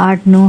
8-9